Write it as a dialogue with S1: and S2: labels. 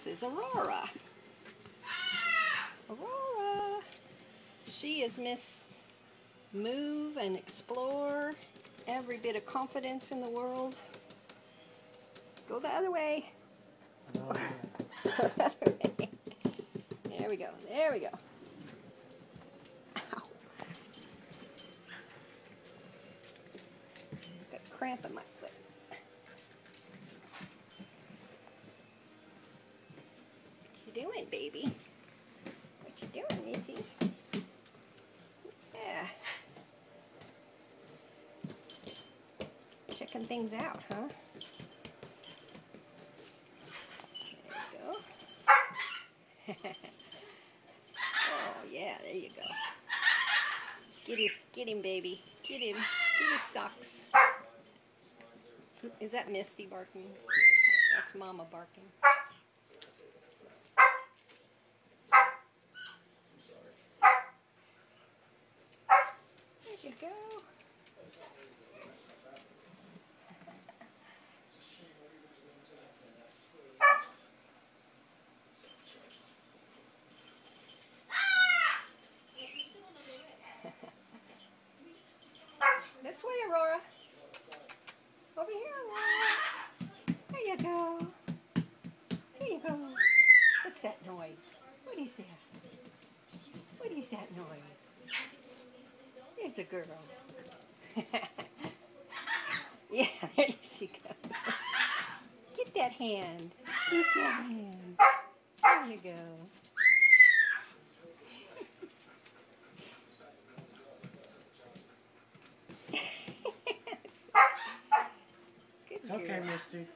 S1: This is Aurora. Aurora. She is Miss Move and Explore. Every bit of confidence in the world. Go the other way. Go the other way. There we go. There we go. Ow. Got a cramp in my foot. What you doing, baby? What you doing, Missy? Yeah. Checking things out, huh? There you go. Oh, yeah, there you go. Get him, baby. Get him. Get his socks. Is that Misty barking? That's Mama barking. There you go. This way, Aurora. Over here, Aurora. There you go. There you go. What's that noise? What is that? What is that noise? There's a girl. Yeah, there she goes. Get that hand. Get that hand. There you go.
S2: It's okay, Misty.